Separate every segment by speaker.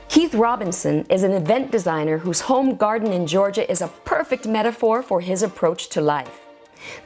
Speaker 1: Keith Robinson is an event designer whose home garden in Georgia is a perfect metaphor for his approach to life.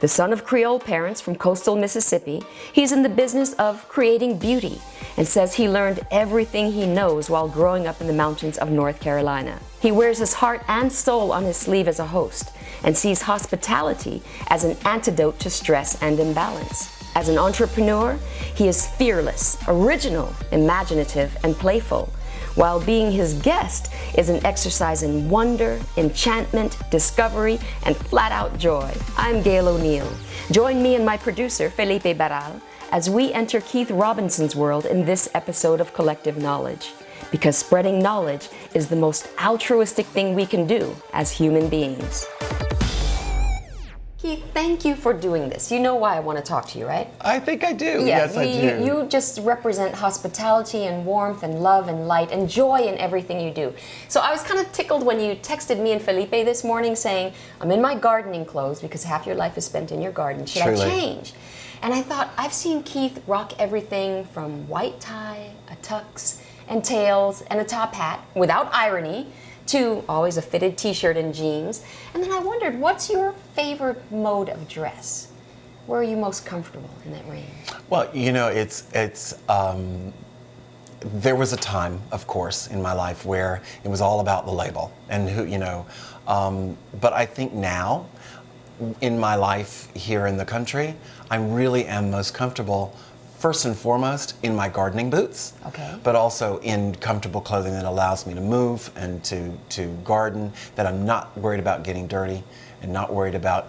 Speaker 1: The son of Creole parents from coastal Mississippi, he's in the business of creating beauty and says he learned everything he knows while growing up in the mountains of North Carolina. He wears his heart and soul on his sleeve as a host and sees hospitality as an antidote to stress and imbalance. As an entrepreneur, he is fearless, original, imaginative, and playful, while being his guest is an exercise in wonder, enchantment, discovery, and flat-out joy. I'm Gail O'Neill. Join me and my producer, Felipe Barral, as we enter Keith Robinson's world in this episode of Collective Knowledge, because spreading knowledge is the most altruistic thing we can do as human beings. Keith, thank you for doing this. You know why I want to talk to you, right?
Speaker 2: I think I do. Yes, I do.
Speaker 1: You just represent hospitality and warmth and love and light and joy in everything you do. So I was kind of tickled when you texted me and Felipe this morning saying, I'm in my gardening clothes because half your life is spent in your garden. Should I change? And I thought, I've seen Keith rock everything from white tie, a tux, and tails, and a top hat, without irony, to always a fitted t-shirt and jeans. And then I wondered, what's your favorite mode of dress? Where are you most comfortable in that range?
Speaker 2: Well, you know, there was a time, of course, in my life where it was all about the label and who, you know, but I think now, in my life here in the country, I really am most comfortable first and foremost in my gardening boots, but also in comfortable clothing that allows me to move and to garden, that I'm not worried about getting dirty and not worried about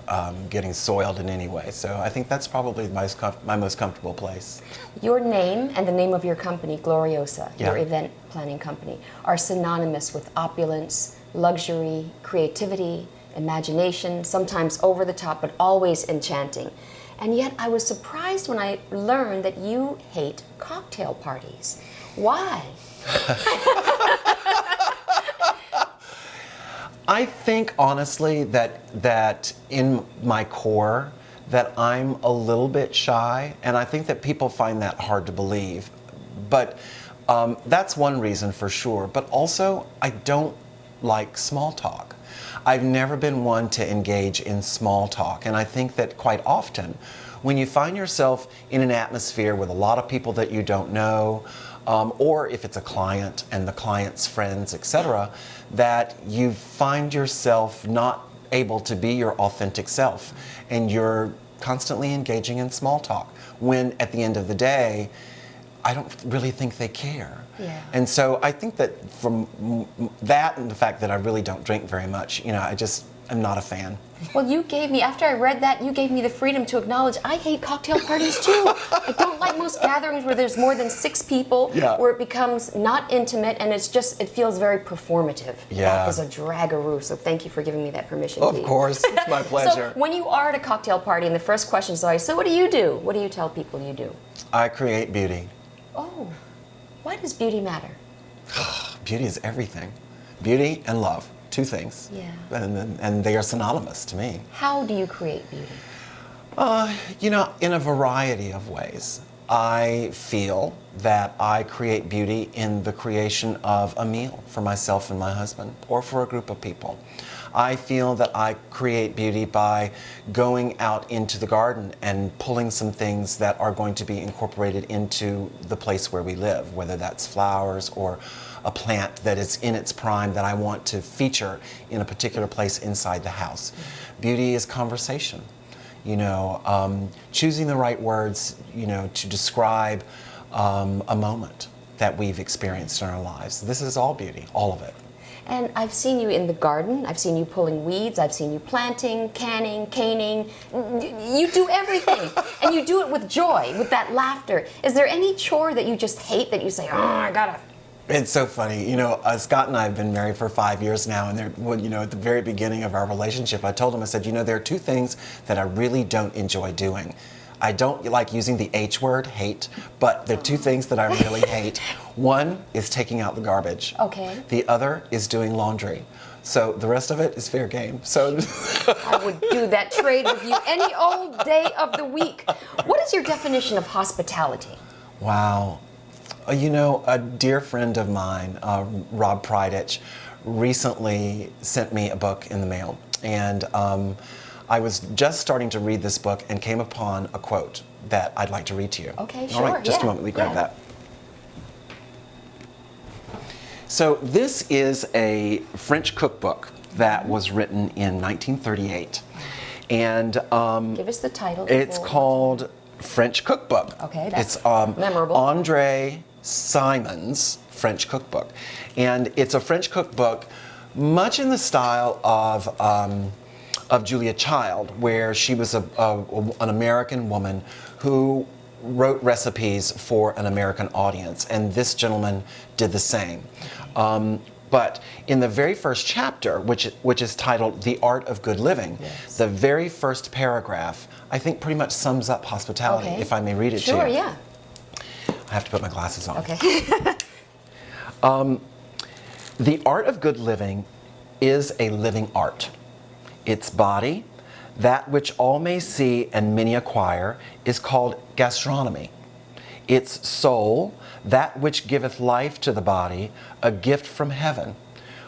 Speaker 2: getting soiled in any way. So I think that's probably my most comfortable place.
Speaker 1: Your name and the name of your company, Gloriosa, your event planning company, are synonymous with opulence, luxury, creativity, imagination, sometimes over the top, but always enchanting. And yet I was surprised when I learned that you hate cocktail parties. Why?
Speaker 2: I think honestly that in my core that I'm a little bit shy, and I think that people find that hard to believe. But that's one reason for sure. But also, I don't like small talk. I've never been one to engage in small talk, and I think that quite often when you find yourself in an atmosphere with a lot of people that you don't know, or if it's a client and the client's friends, etc., that you find yourself not able to be your authentic self, and you're constantly engaging in small talk, when at the end of the day, I don't really think they care. Yeah. And so I think that from that and the fact that I really don't drink very much, you know, I'm not a fan.
Speaker 1: Well, you gave me, after I read that, you gave me the freedom to acknowledge I hate cocktail parties too. I don't like most gatherings where there's more than 6 people, where it becomes not intimate and it feels very performative.
Speaker 2: Yeah.
Speaker 1: That is a dragaroo, so thank you for giving me that permission.
Speaker 2: Of course, it's my pleasure.
Speaker 1: So when you are at a cocktail party and the first question is always, so what do you do? What do you tell people you do?
Speaker 2: I create beauty.
Speaker 1: Oh, why does beauty matter?
Speaker 2: Beauty is everything. Beauty and love, 2 things.
Speaker 1: Yeah.
Speaker 2: And they are synonymous to me.
Speaker 1: How do you create beauty?
Speaker 2: You know, in a variety of ways. I feel that I create beauty in the creation of a meal for myself and my husband, or for a group of people. I feel that I create beauty by going out into the garden and pulling some things that are going to be incorporated into the place where we live, whether that's flowers or a plant that is in its prime that I want to feature in a particular place inside the house. Beauty is conversation. You know, choosing the right words, you know, to describe a moment that we've experienced in our lives. This is all beauty, all of it.
Speaker 1: And I've seen you in the garden, I've seen you pulling weeds, I've seen you planting, canning, caning. You do everything. And you do it with joy, with that laughter. Is there any chore that you just hate that you say, oh, I gotta...
Speaker 2: It's so funny. You know, Scott and I have been married for 5 years now, and you know, at the very beginning of our relationship, I told him, I said, you know, there are 2 things that I really don't enjoy doing. I don't like using the H word, hate, but there are 2 things that I really hate. One is taking out the garbage.
Speaker 1: Okay.
Speaker 2: The other is doing laundry. So the rest of it is fair game. So
Speaker 1: I would do that trade with you any old day of the week. What is your definition of hospitality?
Speaker 2: Wow. You know, a dear friend of mine, Rob Pridich, recently sent me a book in the mail. And I was just starting to read this book and came upon a quote that I'd like to read to you.
Speaker 1: Okay,
Speaker 2: All right,
Speaker 1: sure,
Speaker 2: just a
Speaker 1: yeah,
Speaker 2: moment, let me grab
Speaker 1: yeah.
Speaker 2: that. So this is a French cookbook that was written in 1938. And
Speaker 1: Give us the title.
Speaker 2: it's called French Cookbook.
Speaker 1: Okay, that's
Speaker 2: it's
Speaker 1: memorable.
Speaker 2: Andre Simon's French Cookbook. And it's a French cookbook much in the style of Julia Child, where she was an American woman who wrote recipes for an American audience, and this gentleman did the same. But in the very first chapter, which is titled The Art of Good Living,
Speaker 1: yes.
Speaker 2: the very first paragraph, I think pretty much sums up hospitality,
Speaker 1: Okay.
Speaker 2: if I may read it to you.
Speaker 1: Sure, yeah.
Speaker 2: I have to put my glasses on.
Speaker 1: Okay.
Speaker 2: The art of good living is a living art. Its body, that which all may see and many acquire, is called gastronomy. Its soul, that which giveth life to the body, a gift from heaven,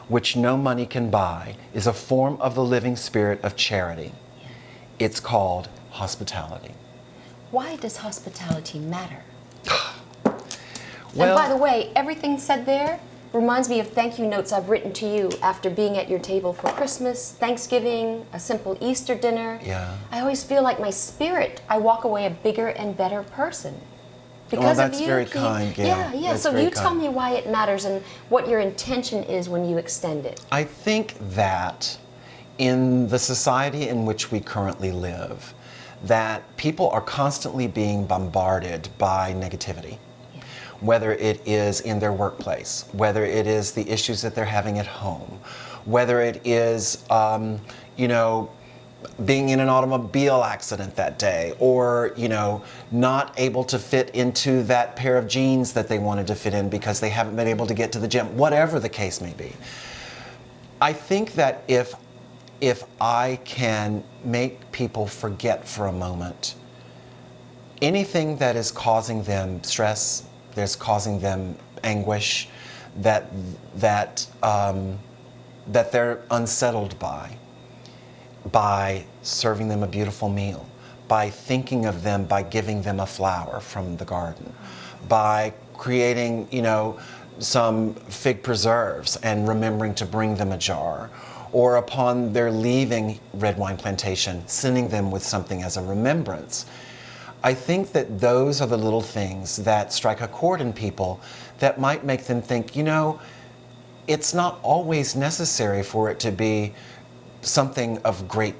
Speaker 2: which no money can buy, is a form of the living spirit of charity. It's called hospitality.
Speaker 1: Why does hospitality matter?
Speaker 2: Well,
Speaker 1: and by the way, everything said there reminds me of thank you notes I've written to you after being at your table for Christmas, Thanksgiving, a simple Easter dinner.
Speaker 2: Yeah.
Speaker 1: I always feel like my spirit, I walk away a bigger and better person.
Speaker 2: Well, that's
Speaker 1: of you.
Speaker 2: very kind, Gail.
Speaker 1: Yeah, yeah.
Speaker 2: That's
Speaker 1: So
Speaker 2: very
Speaker 1: you tell
Speaker 2: kind.
Speaker 1: me why it matters and what your intention is when you extend it.
Speaker 2: I think that in the society in which we currently live, that people are constantly being bombarded by negativity. Whether it is in their workplace, whether it is the issues that they're having at home, whether it is, you know, being in an automobile accident that day, or, you know, not able to fit into that pair of jeans that they wanted to fit in because they haven't been able to get to the gym, whatever the case may be. I think that if I can make people forget for a moment anything that is causing them stress, that's causing them anguish, that they're unsettled by serving them a beautiful meal, by thinking of them, by giving them a flower from the garden, by creating, you know, some fig preserves and remembering to bring them a jar, or upon their leaving Red Wine Plantation, sending them with something as a remembrance. I think that those are the little things that strike a chord in people that might make them think, you know, it's not always necessary for it to be something of great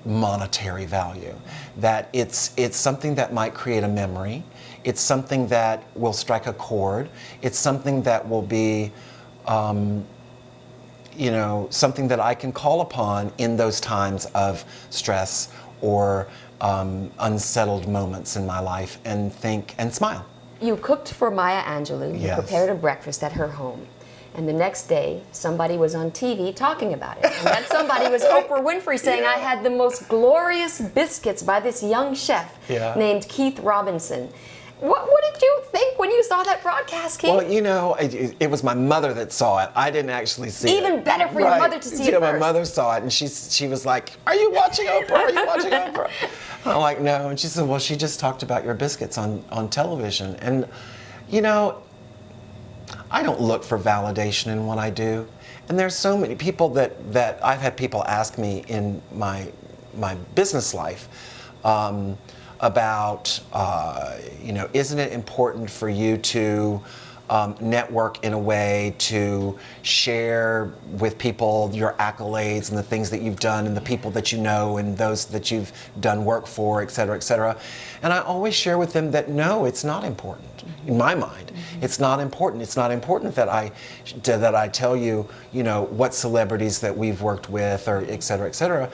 Speaker 2: monetary value. That it's something that might create a memory. It's something that will strike a chord. It's something that will be, you know, something that I can call upon in those times of stress or unsettled moments in my life and think and smile.
Speaker 1: You cooked for Maya Angelou. You
Speaker 2: Yes.
Speaker 1: prepared a breakfast at her home. And the next day, somebody was on TV talking about it. And that somebody was Oprah Winfrey saying, I had the most glorious biscuits by this young chef named Keith Robinson. What did you think when you saw that broadcast, Keith?
Speaker 2: Well, you know, it was my mother that saw it. I didn't actually see it.
Speaker 1: Even better for your mother to see it
Speaker 2: Yeah, my
Speaker 1: first.
Speaker 2: mother saw it, and she was like, "Are you watching Oprah? Are you watching Oprah?" I'm like, "No," and she said, "Well, she just talked about your biscuits on television." And you know, I don't look for validation in what I do, and there's so many people that I've had people ask me in my business life. About, you know, isn't it important for you to network in a way to share with people your accolades and the things that you've done and the people that you know and those that you've done work for, et cetera, et cetera. And I always share with them that no, it's not important. In my mind, it's not important. It's not important that I tell you, you know, what celebrities that we've worked with or et cetera, et cetera.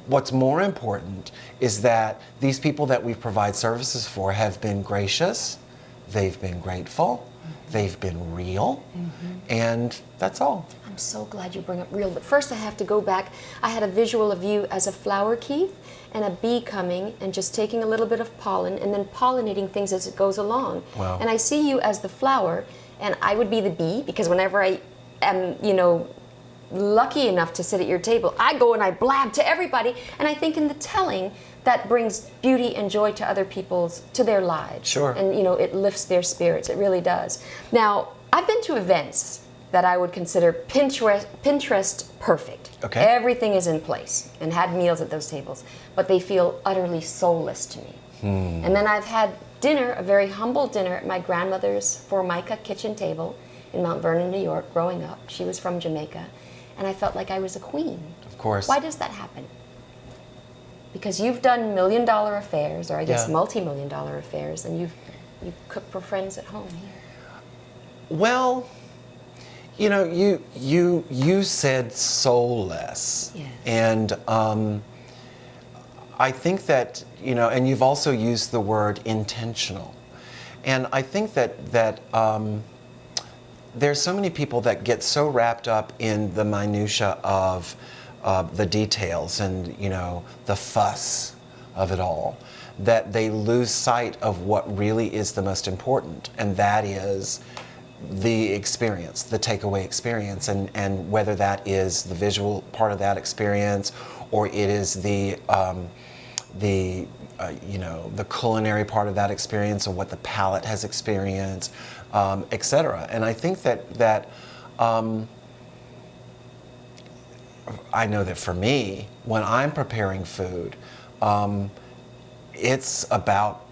Speaker 2: What's more important is that these people that we provide services for have been gracious, they've been grateful, they've been real, and that's all.
Speaker 1: I'm so glad you bring up real, but first I have to go back. I had a visual of you as a flower, Keith, and a bee coming and just taking a little bit of pollen and then pollinating things as it goes along.
Speaker 2: Wow.
Speaker 1: And I see you as the flower, and I would be the bee, because whenever I am, you know, lucky enough to sit at your table, I go and I blab to everybody, and I think in the telling, that brings beauty and joy to other people's, to their lives.
Speaker 2: Sure.
Speaker 1: And, you know, it lifts their spirits, it really does. Now, I've been to events that I would consider Pinterest perfect.
Speaker 2: Okay.
Speaker 1: Everything is in place, and had meals at those tables, but they feel utterly soulless to me. And then I've had dinner, a very humble dinner at my grandmother's Formica kitchen table in Mount Vernon, New York, growing up. She was from Jamaica, and I felt like I was a queen.
Speaker 2: Of course.
Speaker 1: Why does that happen? Because you've done million-dollar affairs, or I guess
Speaker 2: Yeah.
Speaker 1: multi-million-dollar affairs, and you cook for friends at home here.
Speaker 2: Well, you know, you said soulless,
Speaker 1: Yes.
Speaker 2: and I think that, you know, and you've also used the word intentional, and I think that there's so many people that get so wrapped up in the minutia of the details and, you know, the fuss of it all, that they lose sight of what really is the most important, and that is the experience, the takeaway experience, and whether that is the visual part of that experience, or it is the you know, the culinary part of that experience, or what the palate has experienced, etc. And I think that I know that for me, when I'm preparing food, it's about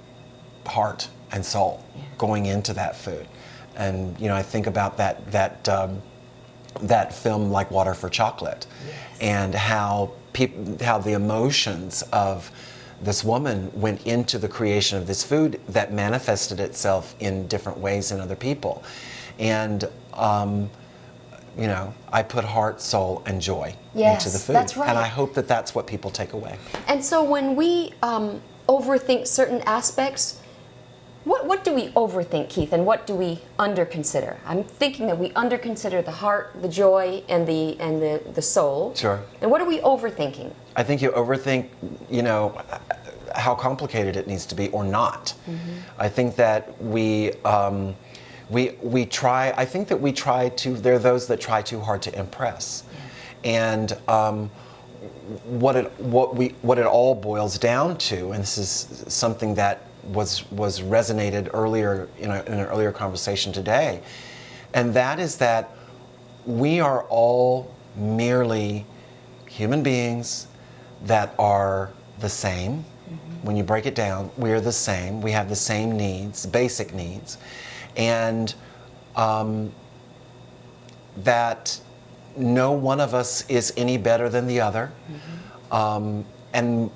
Speaker 2: heart and soul going into that food. And, you know, I think about that film Like Water for Chocolate, and how the emotions of this woman went into the creation of this food that manifested itself in different ways in other people. And you know, I put heart, soul, and joy into the food.
Speaker 1: That's right.
Speaker 2: And I hope that that's what people take away.
Speaker 1: And so when we overthink certain aspects, what do we overthink, Keith, and what do we underconsider? I'm thinking that we underconsider the heart, the joy, and the soul.
Speaker 2: Sure.
Speaker 1: And what are we overthinking?
Speaker 2: I think you overthink, you know, how complicated it needs to be or not. I think that we try. I think that we try to. There are those that try too hard to impress, and what it all boils down to, and this is something that was resonated earlier in an earlier conversation today, and that is that we are all merely human beings that are the same. When you break it down, we are the same. We have the same needs, basic needs, and that no one of us is any better than the other, and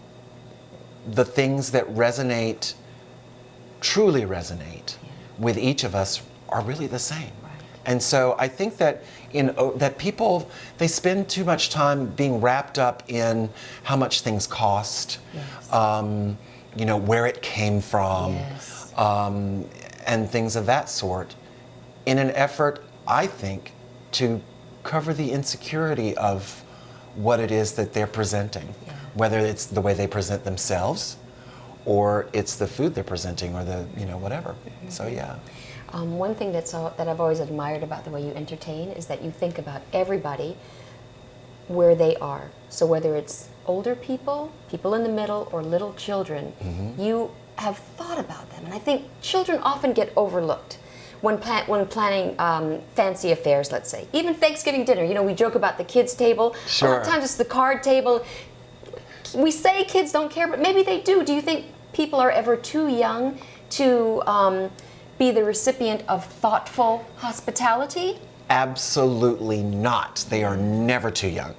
Speaker 2: the things that resonate, truly resonate with each of us are really the same. And so I think that that people, they spend too much time being wrapped up in how much things cost, you know, where it came from, and things of that sort, in an effort, I think, to cover the insecurity of what it is that they're presenting, whether it's the way they present themselves, or it's the food they're presenting, or the, you know, whatever. So yeah.
Speaker 1: One thing that I've always admired about the way you entertain is that you think about everybody where they are. So whether it's older people, people in the middle, or little children, you have thought about them. And I think children often get overlooked when planning fancy affairs, let's say. Even Thanksgiving dinner, you know, we joke about the kids' table.
Speaker 2: Sure.
Speaker 1: A lot of times it's the card table. We say kids don't care, but maybe they do. Do you think people are ever too young to be the recipient of thoughtful hospitality?
Speaker 2: Absolutely not. They are never too young,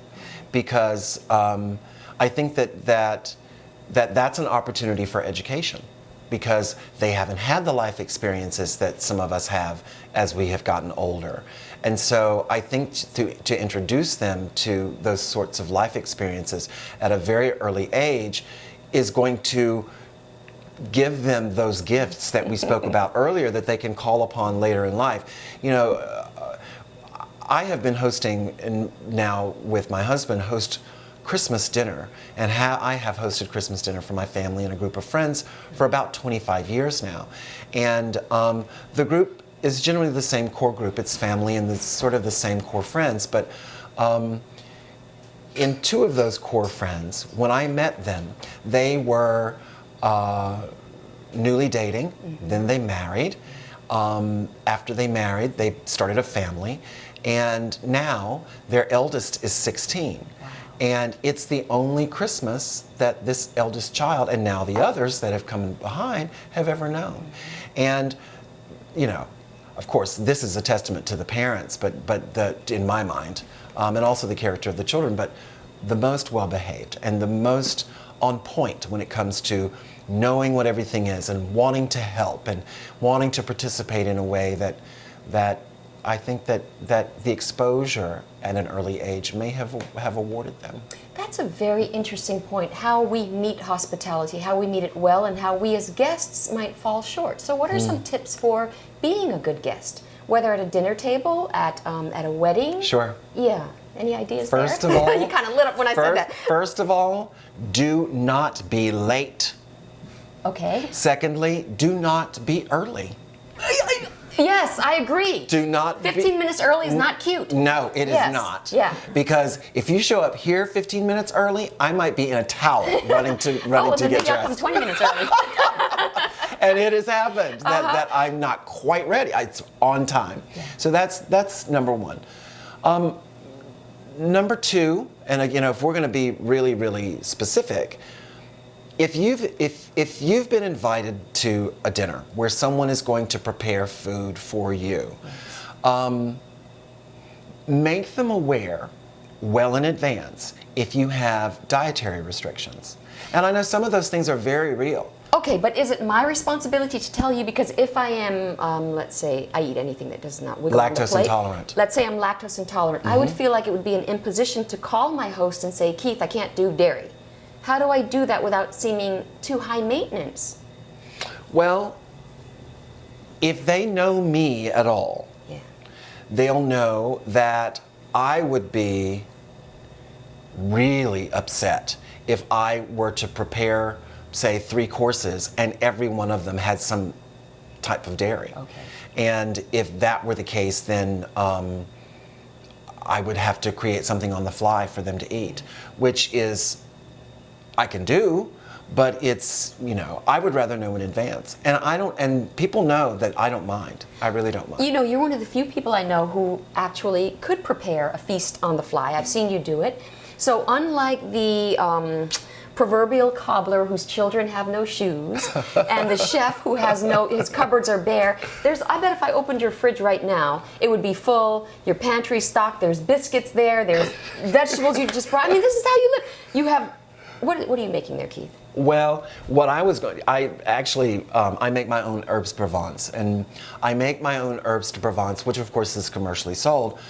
Speaker 2: because I think that's an opportunity for education, because they haven't had the life experiences that some of us have as we have gotten older. And so I think to introduce them to those sorts of life experiences at a very early age is going to give them those gifts that we spoke about earlier that they can call upon later in life. You know, I have been hosting, and now with my husband, host Christmas dinner, and I have hosted Christmas dinner for my family and a group of friends for about 25 years now. And the group is generally the same core group. It's family and it's sort of the same core friends. But in two of those core friends, when I met them, they were newly dating, then they married. After they married, they started a family, and now their eldest is 16. And it's the only Christmas that this eldest child, and now the others that have come behind, have ever known. And, you know, of course, this is a testament to the parents, but in my mind, and also the character of the children, but the most well-behaved and the most on point when it comes to knowing what everything is and wanting to help and wanting to participate in a way that I think that the exposure at an early age may have awarded them.
Speaker 1: That's a very interesting point, how we meet hospitality, how we meet it well, and how we as guests might fall short. So what are some tips for being a good guest, whether at a dinner table, at a wedding?
Speaker 2: Sure.
Speaker 1: Yeah. Any ideas
Speaker 2: First
Speaker 1: there?
Speaker 2: of all,
Speaker 1: you kind of lit up when I said that.
Speaker 2: First of all, do not be late.
Speaker 1: Okay.
Speaker 2: Secondly, do not be early.
Speaker 1: Yes, I agree.
Speaker 2: Do not
Speaker 1: 15 minutes early is not cute.
Speaker 2: No, it
Speaker 1: Yes.
Speaker 2: is not.
Speaker 1: Yeah.
Speaker 2: Because if you show up here 15 minutes early, I might be in a towel running to
Speaker 1: Oh, well,
Speaker 2: to
Speaker 1: then
Speaker 2: get
Speaker 1: maybe I'll come
Speaker 2: dressed.
Speaker 1: 20 minutes early.
Speaker 2: And it has happened that I'm not quite ready. It's on time.
Speaker 1: Yeah.
Speaker 2: So that's number one. Number two, and you know, if we're going to be really, really specific, if you've been invited to a dinner where someone is going to prepare food for you, make them aware well in advance if you have dietary restrictions. And I know some of those things are very real.
Speaker 1: Okay, but is it my responsibility to tell you? Because if I am, let's say, I eat anything that does not wiggle on the
Speaker 2: Lactose
Speaker 1: plate.
Speaker 2: intolerant.
Speaker 1: Let's say I'm lactose intolerant. I would feel like it would be an imposition to call my host and say, Keith, I can't do dairy. How do I do that without seeming too high maintenance?
Speaker 2: Well, if they know me at all,
Speaker 1: Yeah.
Speaker 2: they'll know that I would be really upset if I were to prepare, say, 3 courses and every one of them had some type of dairy.
Speaker 1: Okay.
Speaker 2: And if that were the case, then I would have to create something on the fly for them to eat, which is, I can do, but it's, you know, I would rather know in advance. And people know that I don't mind. I really don't mind.
Speaker 1: You know, you're one of the few people I know who actually could prepare a feast on the fly. I've seen you do it. So unlike the proverbial cobbler whose children have no shoes and the chef who has his cupboards are bare, I bet if I opened your fridge right now, it would be full, your pantry stocked, there's biscuits there, there's vegetables you just brought. I mean, this is how you live. You have, what are you making there, Keith?
Speaker 2: Well, I actually make my own herbes Provence, and I make my own herbes de Provence, which of course is commercially sold,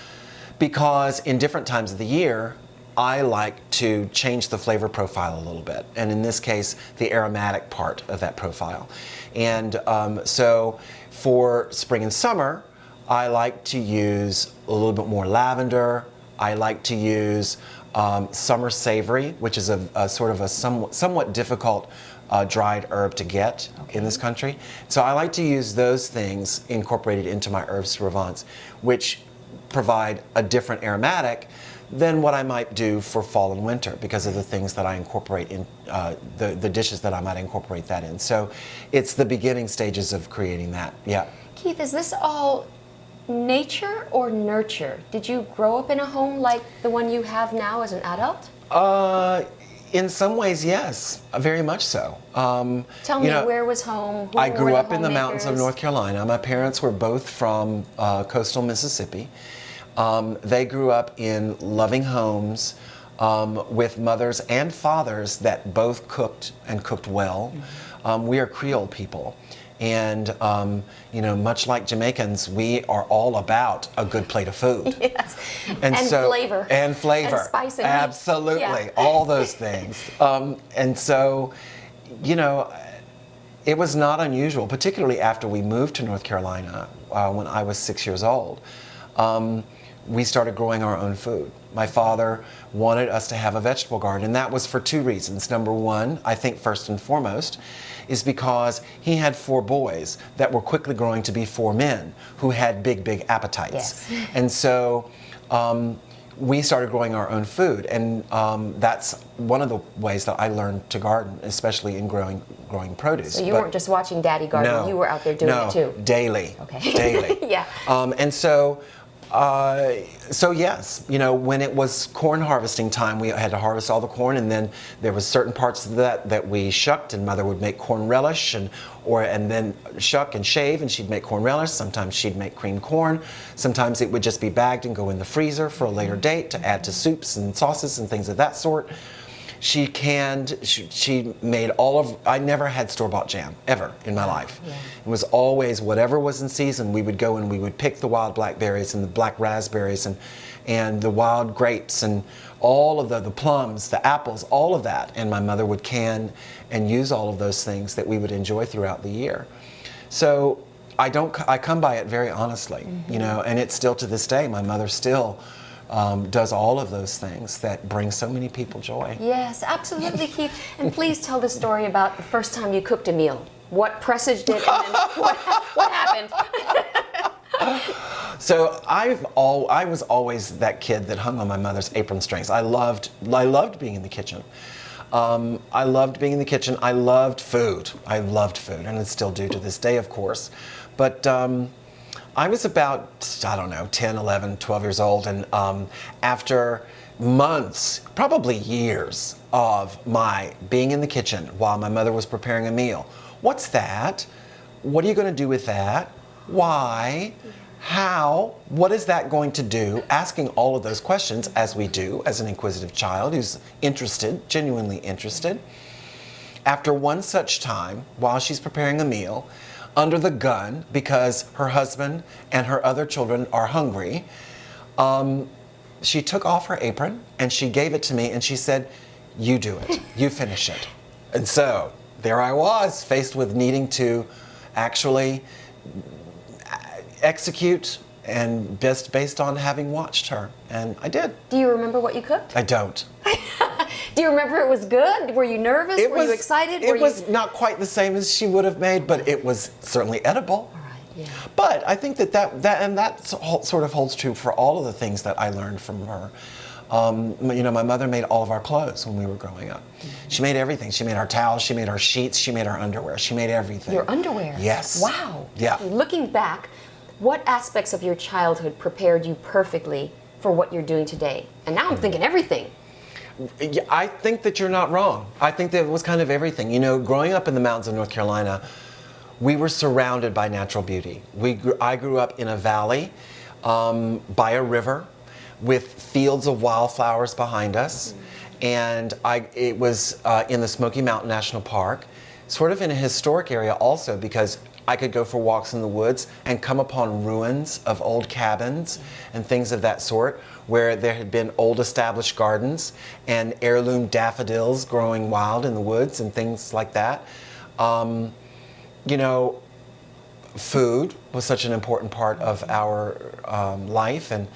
Speaker 2: because in different times of the year, I like to change the flavor profile a little bit, and in this case, the aromatic part of that profile. And so for spring and summer, I like to use a little bit more lavender. I like to use summer savory, which is a sort of a somewhat difficult dried herb to get in this country. So I like to use those things incorporated into my herbes de Provence, which provide a different aromatic than what I might do for fall and winter because of the things that I incorporate in, the dishes that I might incorporate that in. So it's the beginning stages of creating that, yeah.
Speaker 1: Keith, is this all nature or nurture? Did you grow up in a home like the one you have now as an adult?
Speaker 2: In some ways, yes, very much so.
Speaker 1: Tell me, where was home? Who
Speaker 2: I
Speaker 1: were
Speaker 2: grew
Speaker 1: the
Speaker 2: up in the mountains of
Speaker 1: homemakers?
Speaker 2: North Carolina. My parents were both from coastal Mississippi. They grew up in loving homes with mothers and fathers that both cooked and cooked well. We are Creole people. And, much like Jamaicans, we are all about a good plate of food.
Speaker 1: Yes.
Speaker 2: And
Speaker 1: flavor.
Speaker 2: And flavor.
Speaker 1: And spice and heat.
Speaker 2: Absolutely.
Speaker 1: Yeah.
Speaker 2: All those things. And so, It was not unusual, particularly after we moved to North Carolina when I was 6 years old. We started growing our own food. My father wanted us to have a vegetable garden, and that was for two reasons. Number one, I think first and foremost, is because he had 4 boys that were quickly growing to be 4 men who had big, big appetites.
Speaker 1: Yes.
Speaker 2: And so we started growing our own food, and that's one of the ways that I learned to garden, especially in growing produce.
Speaker 1: So you weren't just watching Daddy garden,
Speaker 2: no,
Speaker 1: you were out there doing it too?
Speaker 2: No, daily.
Speaker 1: Okay.
Speaker 2: Daily.
Speaker 1: Yeah.
Speaker 2: And so yes, you know, when it was corn harvesting time, we had to harvest all the corn, and then there was certain parts of that we shucked, and Mother would make corn relish, and then shuck and shave, and she'd make corn relish. Sometimes she'd make creamed corn. Sometimes it would just be bagged and go in the freezer for a later date to add to soups and sauces and things of that sort. She canned, she made I never had store-bought jam, ever, in my life.
Speaker 1: Yeah.
Speaker 2: It was always whatever was in season. We would go and we would pick the wild blackberries and the black raspberries and the wild grapes and all of the plums, the apples, all of that. And my mother would can and use all of those things that we would enjoy throughout the year. So I come by it very honestly, you know, and it's still to this day, my mother still does all of those things that bring so many people joy.
Speaker 1: Yes, absolutely, Keith. And please tell the story about the first time you cooked a meal. What presaged it, and then what happened?
Speaker 2: So I was always that kid that hung on my mother's apron strings. I loved being in the kitchen. I loved being in the kitchen. I loved food. And I still do to this day, of course. But I was about, I don't know, 10, 11, 12 years old, and after months, probably years of my being in the kitchen while my mother was preparing a meal. What's that? What are you going to do with that? Why? How? What is that going to do? Asking all of those questions, as we do as an inquisitive child who's interested, genuinely interested. After one such time, while she's preparing a meal, under the gun because her husband and her other children are hungry, she took off her apron and she gave it to me and she said, "You do it, you finish it." And so there I was, faced with needing to actually execute, and based on having watched her, and I did.
Speaker 1: Do you remember what you cooked?
Speaker 2: I don't.
Speaker 1: Do you remember it was good? Were you nervous? Were you excited?
Speaker 2: It was not quite the same as she would have made, but it was certainly edible.
Speaker 1: All right, yeah.
Speaker 2: But I think that sort of holds true for all of the things that I learned from her. You know, my mother made all of our clothes when we were growing up. She made everything. She made our towels, she made our sheets, she made our underwear. She made everything.
Speaker 1: Your underwear?
Speaker 2: Yes.
Speaker 1: Wow.
Speaker 2: Yeah.
Speaker 1: Looking back, what aspects of your childhood prepared you perfectly for what you're doing today? And now I'm thinking everything.
Speaker 2: Yeah, I think that you're not wrong. I think that it was kind of everything. You know, growing up in the mountains of North Carolina, we were surrounded by natural beauty. I grew up in a valley by a river with fields of wildflowers behind us. And it was in the Smoky Mountain National Park, sort of in a historic area also, because I could go for walks in the woods and come upon ruins of old cabins and things of that sort, where there had been old established gardens and heirloom daffodils growing wild in the woods and things like that. You know, food was such an important part of our life, and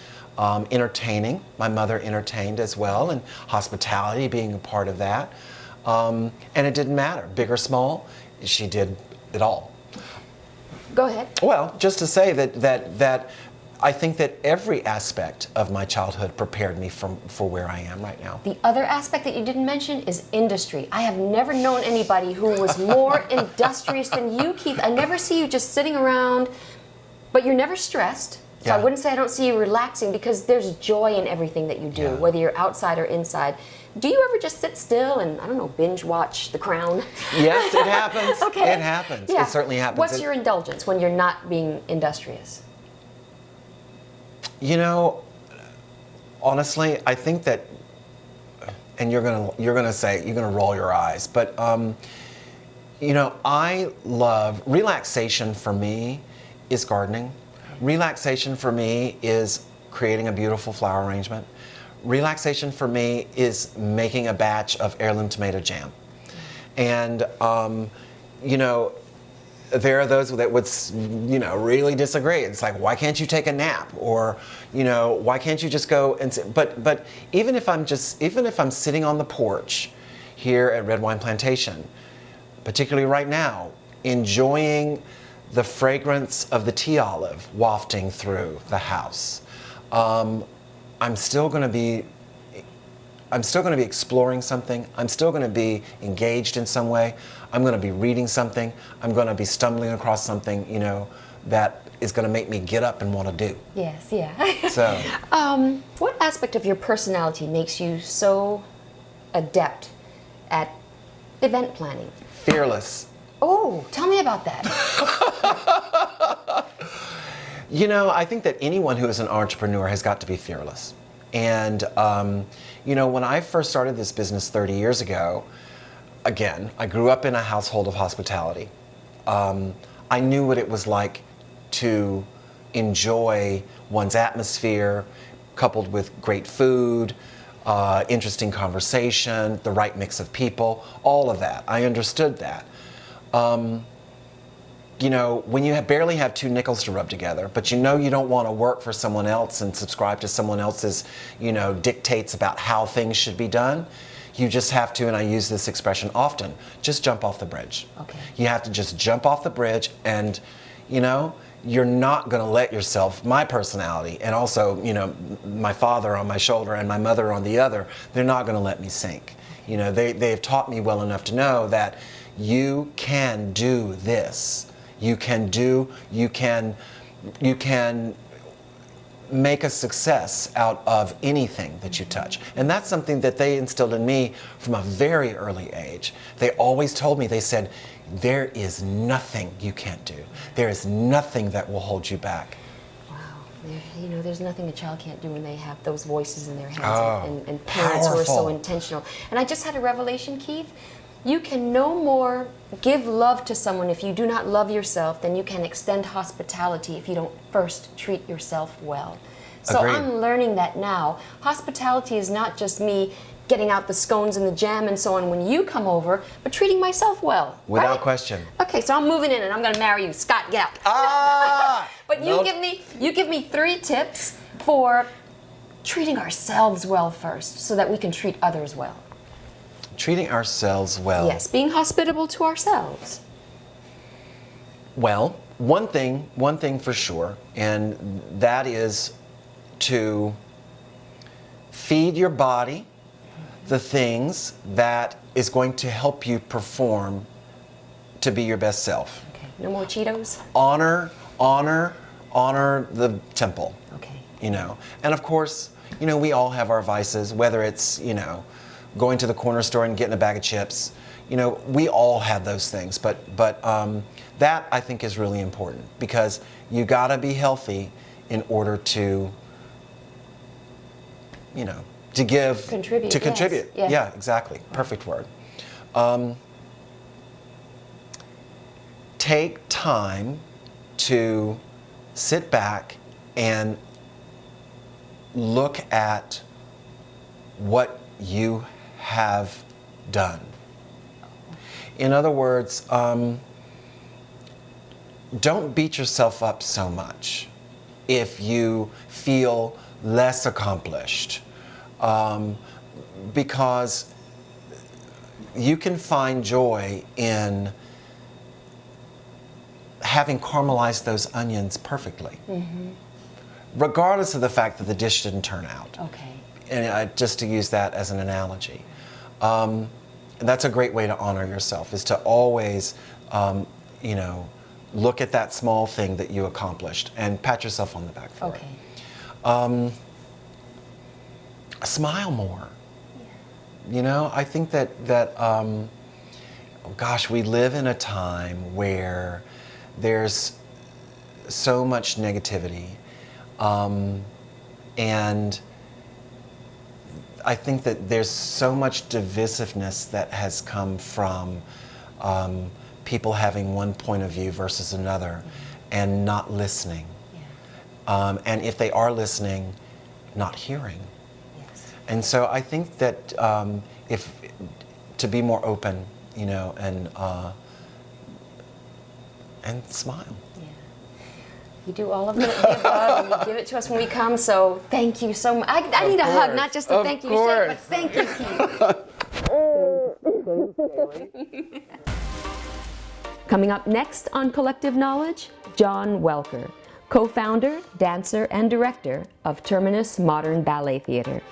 Speaker 2: entertaining. My mother entertained as well, and hospitality being a part of that. And it didn't matter, big or small, she did it all.
Speaker 1: Go ahead.
Speaker 2: Well, just to say that I think that every aspect of my childhood prepared me for where I am right now.
Speaker 1: The other aspect that you didn't mention is industry. I have never known anybody who was more industrious than you, Keith. I never see you just sitting around, but you're never stressed. So
Speaker 2: Yeah.
Speaker 1: I wouldn't say I don't see you relaxing, because there's joy in everything that you do,
Speaker 2: Yeah.
Speaker 1: whether you're outside or inside. Do you ever just sit still and, I don't know, binge watch The Crown?
Speaker 2: Yes, it happens.
Speaker 1: Okay.
Speaker 2: It happens.
Speaker 1: Yeah.
Speaker 2: It certainly happens.
Speaker 1: What's your indulgence when you're not being industrious?
Speaker 2: You know, honestly, I think that, and you're gonna roll your eyes, but you know, I love relaxation. For me is gardening. Relaxation for me is creating a beautiful flower arrangement. Relaxation for me is making a batch of heirloom tomato jam. And you know, there are those that would, you know, really disagree. It's like, why can't you take a nap? Or, you know, why can't you just go and sit? But even if I'm sitting on the porch here at Red Wine Plantation, particularly right now, enjoying the fragrance of the tea olive wafting through the house, I'm still going to be exploring something. I'm still going to be engaged in some way. I'm going to be reading something. I'm going to be stumbling across something, you know, that is going to make me get up and want to do.
Speaker 1: Yes, yeah.
Speaker 2: So,
Speaker 1: what aspect of your personality makes you so adept at event planning?
Speaker 2: fearless.
Speaker 1: Oh, tell me about that.
Speaker 2: You know, I think that anyone who is an entrepreneur has got to be fearless. And, you know, when I first started this business 30 years ago, again, I grew up in a household of hospitality. I knew what it was like to enjoy one's atmosphere, coupled with great food, interesting conversation, the right mix of people, all of that. I understood that. You know, when you barely have two nickels to rub together, but you know you don't want to work for someone else and subscribe to someone else's, you know, dictates about how things should be done, you just have to, and I use this expression often, just jump off the bridge.
Speaker 1: Okay.
Speaker 2: You have to just jump off the bridge and, you know, you're not going to let yourself, my personality, and also, you know, my father on my shoulder and my mother on the other, they're not going to let me sink. You know, they've taught me well enough to know that you can do this. You can make a success out of anything that you touch. And that's something that they instilled in me from a very early age. They always told me, they said, there is nothing you can't do. There is nothing that will hold you back.
Speaker 1: Wow. You know, there's nothing a child can't do when they have those voices in their heads and parents
Speaker 2: powerful.
Speaker 1: who are so intentional. And I just had a revelation, Keith. You can no more give love to someone if you do not love yourself than you can extend hospitality if you don't first treat yourself well. So
Speaker 2: Agreed.
Speaker 1: I'm learning that now. Hospitality is not just me getting out the scones and the jam and so on when you come over, but treating myself well.
Speaker 2: Without
Speaker 1: right?
Speaker 2: question.
Speaker 1: Okay, so I'm moving in and I'm going to marry you. Scott, get out.
Speaker 2: Ah!
Speaker 1: But
Speaker 2: Nope.
Speaker 1: you give me 3 tips for treating ourselves well first so that we can treat others well.
Speaker 2: Treating ourselves well.
Speaker 1: Yes, being hospitable to ourselves.
Speaker 2: Well, one thing for sure, and that is to feed your body the things that is going to help you perform to be your best self.
Speaker 1: Okay, no more Cheetos?
Speaker 2: Honor the temple.
Speaker 1: Okay.
Speaker 2: You know, and of course, you know, we all have our vices, whether it's, you know, going to the corner store and getting a bag of chips. You know, we all have those things, but that I think is really important because you gotta be healthy in order to, you know, to give,
Speaker 1: Contribute,
Speaker 2: to
Speaker 1: yes.
Speaker 2: contribute.
Speaker 1: Yeah.
Speaker 2: Yeah, exactly. Perfect word. Take time to sit back and look at what you have done. In other words, don't beat yourself up so much if you feel less accomplished, because you can find joy in having caramelized those onions perfectly, regardless of the fact that the dish didn't turn out.
Speaker 1: Okay.
Speaker 2: And just to use that as an analogy. And that's a great way to honor yourself, is to always, you know, look at that small thing that you accomplished and pat yourself on the back for
Speaker 1: Okay.
Speaker 2: it. Smile more. Yeah. You know, I think that gosh, we live in a time where there's so much negativity, and I think that there's so much divisiveness that has come from people having one point of view versus another and not listening. Yeah. And if they are listening, not hearing.
Speaker 1: Yes.
Speaker 2: And so I think that to be more open, you know, and and smile.
Speaker 1: You do all of the above, and you give it to us when we come, so thank you so much. I need a hug, not just a thank you shake, but thank you, Keith. Coming up next on Collective Knowledge, John Welker, co-founder, dancer, and director of Terminus Modern Ballet Theater.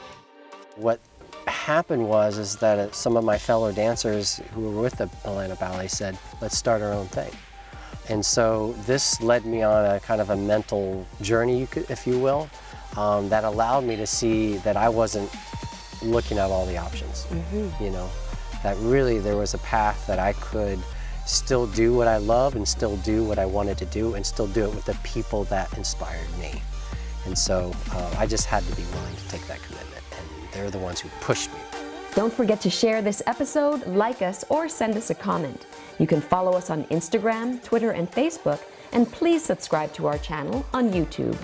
Speaker 3: What happened is that some of my fellow dancers who were with the Atlanta Ballet said, let's start our own thing. And so this led me on a kind of a mental journey, if you will, that allowed me to see that I wasn't looking at all the options. You know, that really there was a path that I could still do what I love and still do what I wanted to do and still do it with the people that inspired me. And so I just had to be willing to take that commitment, and they're the ones who pushed me.
Speaker 1: Don't forget to share this episode, like us, or send us a comment. You can follow us on Instagram, Twitter, and Facebook, and please subscribe to our channel on YouTube.